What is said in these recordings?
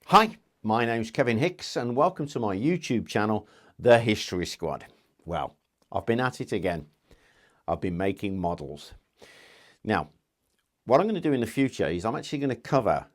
Hi, my name's Kevin Hicks and welcome to my YouTube channel, The History Squad. Well, I've been at it again. I've been making models. Now, what I'm going to do in the future is I'm actually going to cover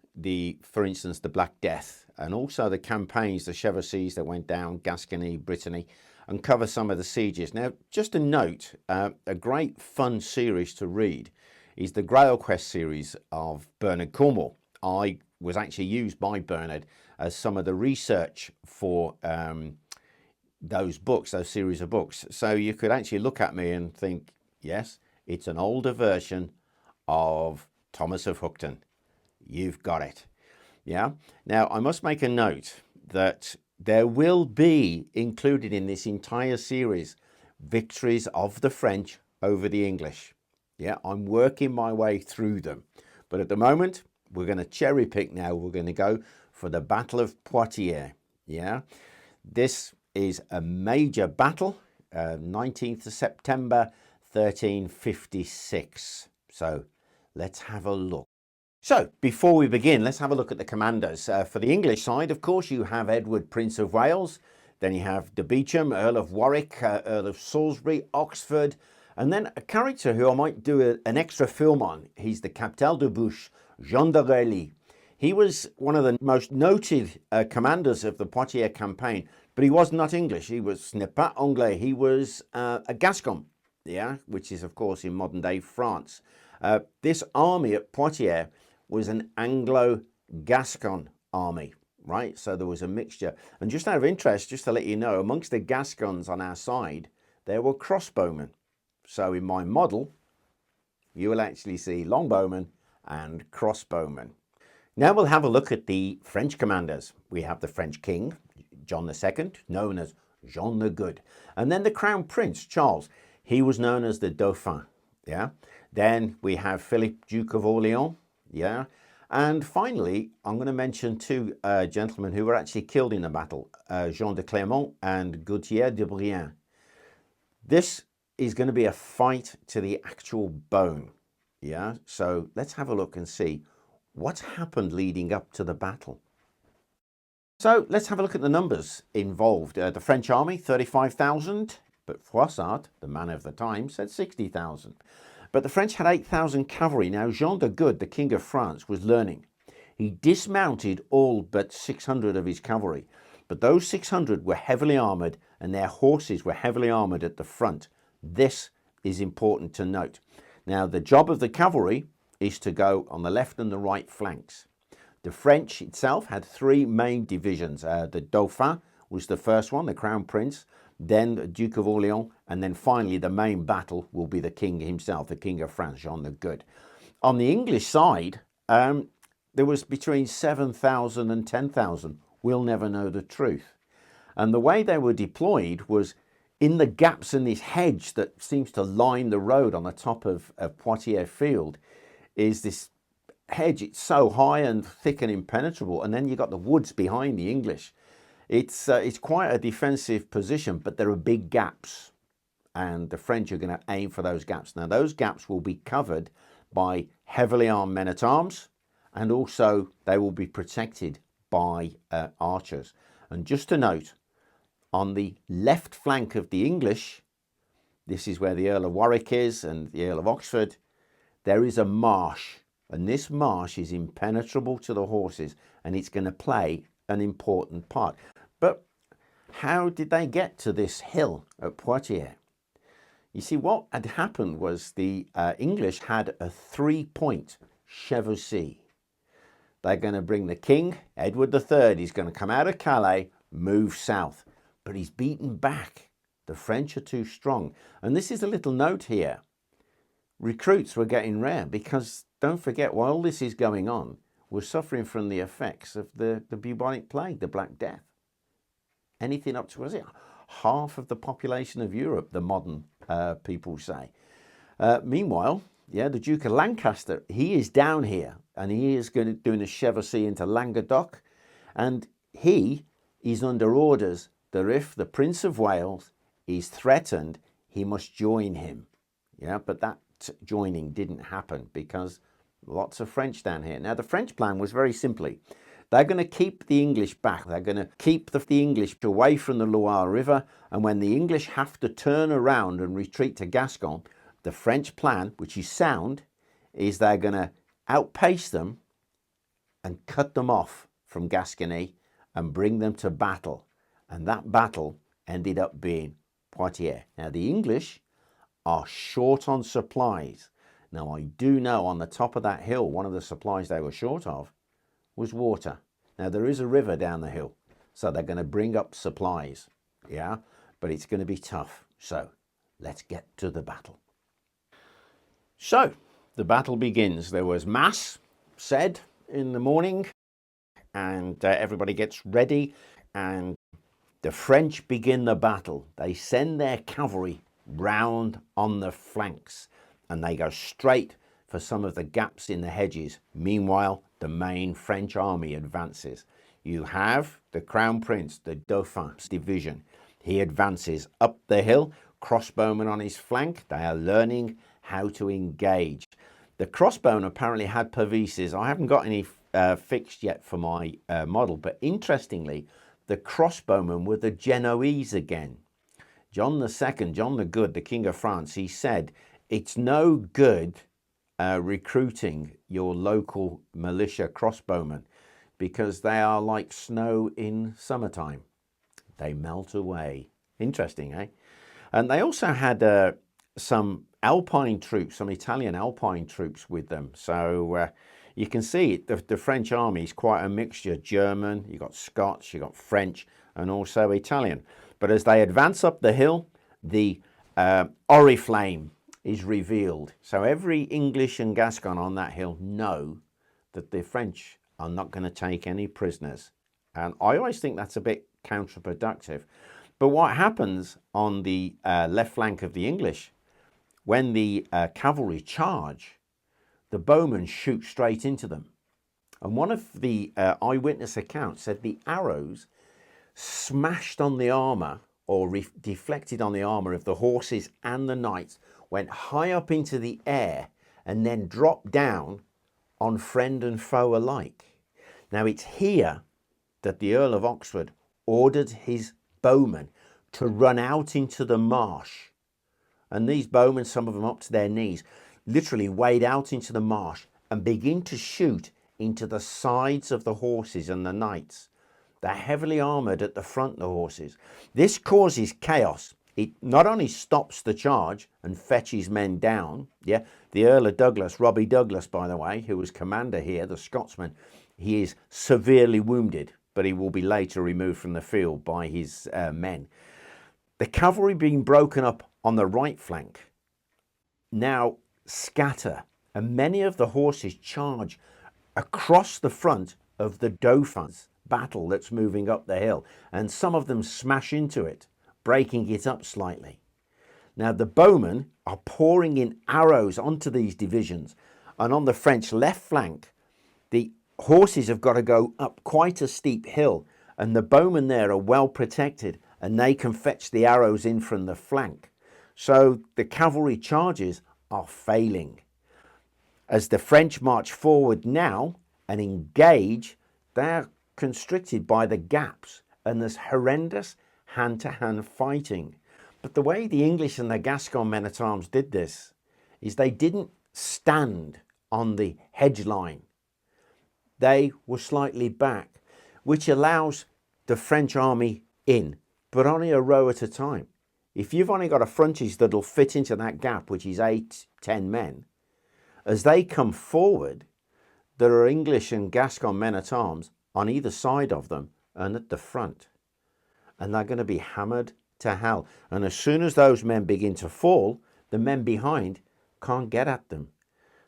for instance, the Black Death and also the campaigns, the Chevauchés that went down, Gascony, Brittany, and cover some of the sieges. Now, just a note, a great fun series to read is the Grail Quest series of Bernard Cornwell. I was actually used by Bernard as some of the research for those books, those series of books. So you could actually look at me and think, yes, it's an older version of Thomas of Hookton. You've got it. Yeah. Now, I must make a note that there will be included in this entire series victories of the French over the English. Yeah, I'm working my way through them. But at the moment, we're going to cherry pick now. We're going to go for the Battle of Poitiers. Yeah, this is a major battle, 19th of September, 1356. So let's have a look. So before we begin, let's have a look at the commanders. For the English side, of course, you have Edward, Prince of Wales. Then you have de Beauchamp, Earl of Warwick, Earl of Salisbury, Oxford. And then a character who I might do an extra film on. He's the Captal de Buch, Jean de Rayleigh. He was one of the most noted commanders of the Poitiers campaign, but he was not English. He was n'est pas anglais. He was a Gascon, yeah, which is, of course, in modern-day France. This army at Poitiers was an Anglo-Gascon army, right? So there was a mixture. And just out of interest, just to let you know, amongst the Gascons on our side, there were crossbowmen. So in my model, you will actually see longbowmen and crossbowmen. Now we'll have a look at the French commanders. We have the French king, John II, known as Jean the Good. And then the crown prince, Charles. He was known as the Dauphin, yeah? Then we have Philip, Duke of Orleans, yeah? And finally, I'm going to mention two gentlemen who were actually killed in the battle, Jean de Clermont and Gautier de Brienne. This is going to be a fight to the actual bone, yeah? So let's have a look and see what happened leading up to the battle. So let's have a look at the numbers involved. The French army, 35,000, but Froissart, the man of the time, said 60,000. But the French had 8,000 cavalry. Now, Jean the Good, the King of France, was learning. He dismounted all but 600 of his cavalry. But those 600 were heavily armoured and their horses were heavily armoured at the front. This is important to note. Now, the job of the cavalry is to go on the left and the right flanks. The French itself had three main divisions. The Dauphin was the first one, the Crown Prince, then the Duke of Orleans, and then finally the main battle will be the king himself, the King of France, Jean the Good. On the English side, there was between 7,000 and 10,000. We'll never know the truth. And the way they were deployed was in the gaps in this hedge that seems to line the road on the top of Poitiers field is this hedge. It's so high and thick and impenetrable, and then you've got the woods behind the English. It's quite a defensive position, but there are big gaps, and the French are going to aim for those gaps. Now, those gaps will be covered by heavily armed men-at-arms, and also they will be protected by archers. And just to note, on the left flank of the English, this is where the Earl of Warwick is and the Earl of Oxford, there is a marsh, and this marsh is impenetrable to the horses, and it's going to play an important part. But how did they get to this hill at Poitiers? You see, what had happened was the English had a three-point chevauchée. They're going to bring the king, Edward III. He's going to come out of Calais, move south, but he's beaten back. The French are too strong. And this is a little note here. Recruits were getting rare because, don't forget, while this is going on, we're suffering from the effects of the bubonic plague, the Black Death. Anything up to, was it half of the population of Europe, the modern people say. Meanwhile, yeah, the Duke of Lancaster, he is down here and he is doing a chevauchée into Languedoc, and he is under orders that if the Prince of Wales is threatened, he must join him. Yeah, but that joining didn't happen because lots of French down here. Now, the French plan was very simply, They're going to keep the English back. They're going to keep the English away from the Loire River. And when the English have to turn around and retreat to Gascon, the French plan, which is sound, is they're going to outpace them and cut them off from Gascony and bring them to battle. And that battle ended up being Poitiers. Now, the English are short on supplies. Now, I do know on the top of that hill, one of the supplies they were short of was water. Now, there is a river down the hill, so they're going to bring up supplies, yeah? But it's going to be tough. So, let's get to the battle. So, the battle begins. There was mass said in the morning, and everybody gets ready, and the French begin the battle. They send their cavalry round on the flanks, and they go straight for some of the gaps in the hedges. Meanwhile, the main French army advances. You have the Crown Prince, the Dauphin's division. He advances up the hill, crossbowmen on his flank. They are learning how to engage. The crossbowmen apparently had pavises. I haven't got any fixed yet for my model, but interestingly, the crossbowmen were the Genoese again. John II, John the Good, the King of France, he said, it's no good recruiting your local militia crossbowmen because they are like snow in summertime. They melt away. Interesting, eh? And they also had some Alpine troops, some Italian Alpine troops with them. So you can see the French army is quite a mixture. German, you got Scots, you got French, and also Italian. But as they advance up the hill, the oriflamme is revealed. So every English and Gascon on that hill know that the French are not going to take any prisoners. And I always think that's a bit counterproductive. But what happens on the left flank of the English, when the cavalry charge, the bowmen shoot straight into them. And one of the eyewitness accounts said the arrows smashed on the armour or deflected on the armour of the horses and the knights, went high up into the air and then dropped down on friend and foe alike. Now it's here that the Earl of Oxford ordered his bowmen to run out into the marsh. And these bowmen, some of them up to their knees, literally wade out into the marsh and begin to shoot into the sides of the horses and the knights. They're heavily armoured at the front, the horses. This causes chaos. It not only stops the charge and fetches men down, yeah, the Earl of Douglas, Robbie Douglas, by the way, who was commander here, the Scotsman, he is severely wounded, but he will be later removed from the field by his men. The cavalry being broken up on the right flank now scatter, and many of the horses charge across the front of the Dauphin's battle that's moving up the hill, and some of them smash into it, breaking it up slightly. Now the bowmen are pouring in arrows onto these divisions, and on the French left flank, the horses have got to go up quite a steep hill, and the bowmen there are well protected, and they can fetch the arrows in from the flank. So the cavalry charges are failing. As the French march forward now and engage, they're constricted by the gaps, and there's horrendous hand-to-hand fighting. But the way the English and the Gascon men-at-arms did this is they didn't stand on the hedge line. They were slightly back, which allows the French army in, but only a row at a time. If you've only got a frontage that'll fit into that gap, which is 8-10 men, as they come forward, there are English and Gascon men-at-arms on either side of them and at the front. And they're going to be hammered to hell. And as soon as those men begin to fall, the men behind can't get at them.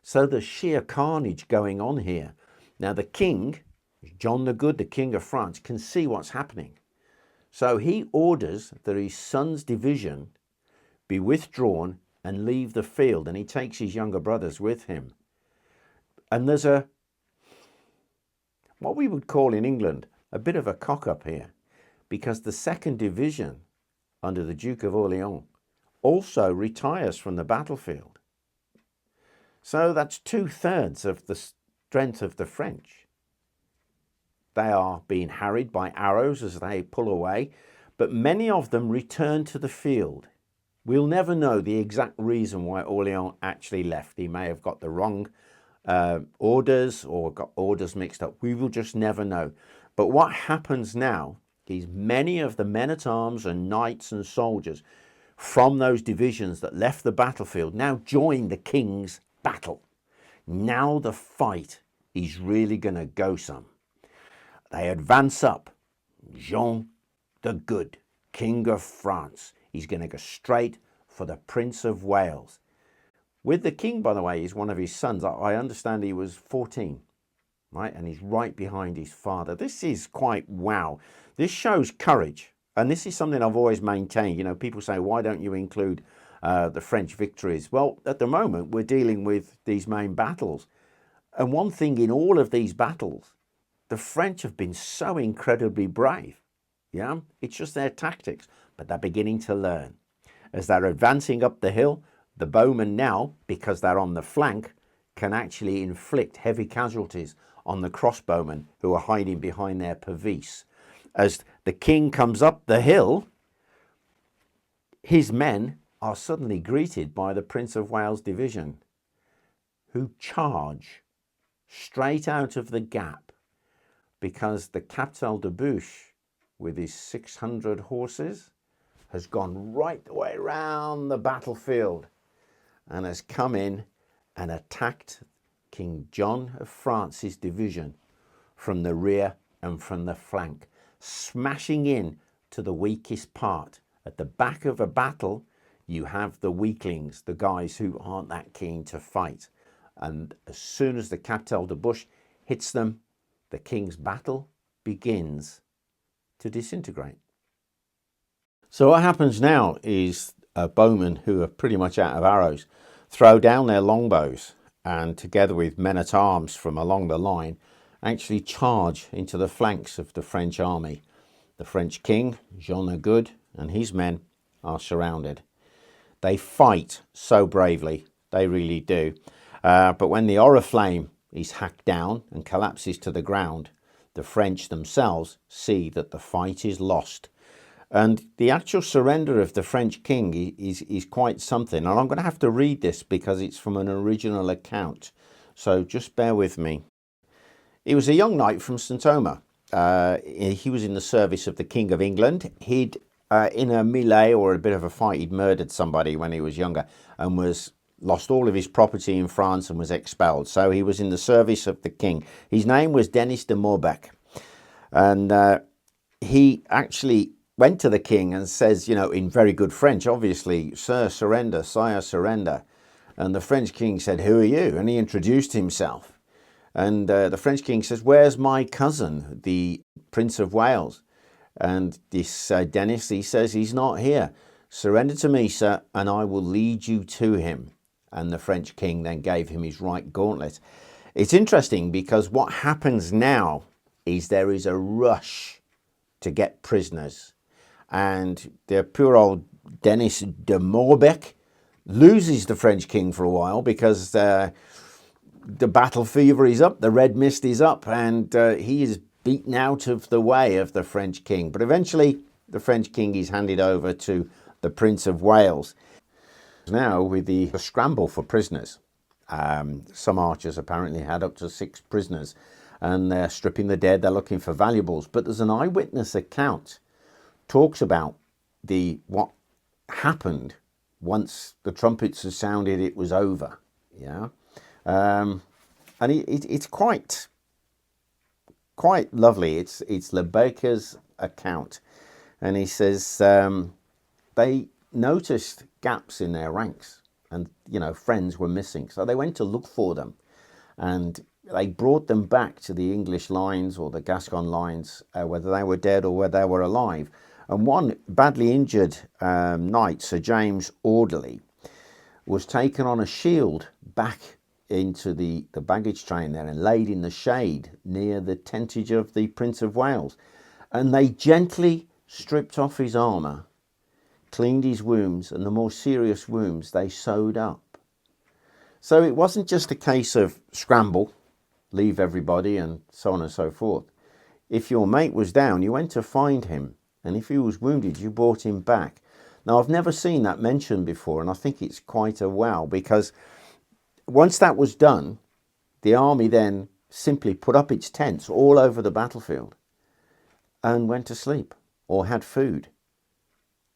So there's sheer carnage going on here. Now the king, John the Good, the King of France, can see what's happening. So he orders that his son's division be withdrawn and leave the field, and he takes his younger brothers with him. And there's what we would call in England a bit of a cock-up here, because the second division under the Duke of Orleans also retires from the battlefield. So that's 2/3 of the strength of the French. They are being harried by arrows as they pull away, but many of them return to the field. We'll never know the exact reason why Orleans actually left. He may have got the wrong orders or got orders mixed up. We will just never know. But what happens now is many of the men-at-arms and knights and soldiers from those divisions that left the battlefield now join the king's battle. Now the fight is really going to go some. They advance up. Jean the Good, King of France, he's going to go straight for the Prince of Wales. With the king, by the way, is one of his sons. I understand he was 14, right? And he's right behind his father. This is quite wow. This shows courage. And this is something I've always maintained. You know, people say, why don't you include the French victories? Well, at the moment, we're dealing with these main battles. And one thing in all of these battles, the French have been so incredibly brave. Yeah, it's just their tactics, but they're beginning to learn. As they're advancing up the hill, the bowmen now, because they're on the flank, can actually inflict heavy casualties on the crossbowmen who are hiding behind their pavise. As the king comes up the hill, his men are suddenly greeted by the Prince of Wales division, who charge straight out of the gap because the Captal de Buch, with his 600 horses, has gone right the way around the battlefield and has come in and attacked King John of France's division from the rear and from the flank, smashing in to the weakest part. At the back of a battle, you have the weaklings, the guys who aren't that keen to fight. And as soon as the Captal de Buch hits them, the king's battle begins to disintegrate. So what happens now is bowmen who are pretty much out of arrows throw down their longbows and, together with men-at-arms from along the line, actually charge into the flanks of the French army. The French king, Jean the Good, and his men are surrounded. They fight so bravely, they really do. But when the oriflamme is hacked down and collapses to the ground, the French themselves see that the fight is lost. And the actual surrender of the French king is quite something. And I'm going to have to read this because it's from an original account. So just bear with me. He was a young knight from St. Omer. He was in the service of the King of England. He'd, in a melee or a bit of a fight, he'd murdered somebody when he was younger and lost all of his property in France and was expelled. So he was in the service of the king. His name was Denis de Morbecque. And he actually went to the king and says, you know, in very good French, obviously, "Sir, surrender, sire, surrender." And the French king said, "Who are you?" And he introduced himself. And the French king says, "Where's my cousin, the Prince of Wales?" And this Denis, he says, "He's not here. Surrender to me, sir, and I will lead you to him." And the French king then gave him his right gauntlet. It's interesting because what happens now is there is a rush to get prisoners. And the poor old Denis de Morbecque loses the French king for a while because the battle fever is up, the red mist is up, and he is beaten out of the way of the French king. But eventually the French king is handed over to the Prince of Wales. Now with the scramble for prisoners, some archers apparently had up to 6 prisoners, and they're stripping the dead, they're looking for valuables. But there's an eyewitness account talks about what happened once the trumpets had sounded it was over. Yeah, and it's quite lovely. It's Lebecque's account, and he says they noticed gaps in their ranks, and you know, friends were missing, so they went to look for them, and they brought them back to the English lines or the Gascon lines, whether they were dead or whether they were alive. And one badly injured knight, Sir James Audley, was taken on a shield back into the baggage train there and laid in the shade near the tentage of the Prince of Wales. And they gently stripped off his armour, cleaned his wounds, and the more serious wounds they sewed up. So it wasn't just a case of scramble, leave everybody, and so on and so forth. if your mate was down, you went to find him. And if he was wounded, you brought him back. Now, I've never seen that mentioned before, and I think it's quite a wow, because once that was done, the army then simply put up its tents all over the battlefield and went to sleep or had food.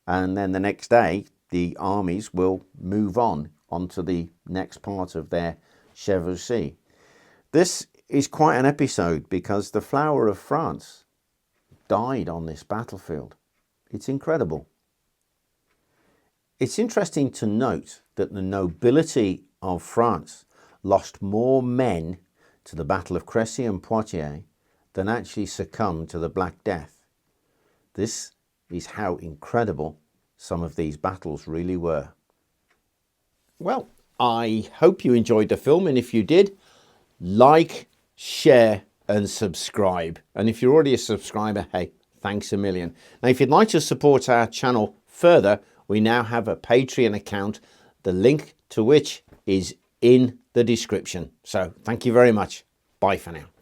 And then the next day, the armies will move on onto the next part of their chevauchée. This is quite an episode because the flower of France died on this battlefield. It's incredible. It's interesting to note that the nobility of France lost more men to the Battle of Crécy and Poitiers than actually succumbed to the Black Death. This is how incredible some of these battles really were. Well, I hope you enjoyed the film, and if you did, like, share and subscribe. And if you're already a subscriber, hey, thanks a million. Now, if you'd like to support our channel further, we now have a Patreon account, the link to which is in the description. So thank you very much. Bye for now.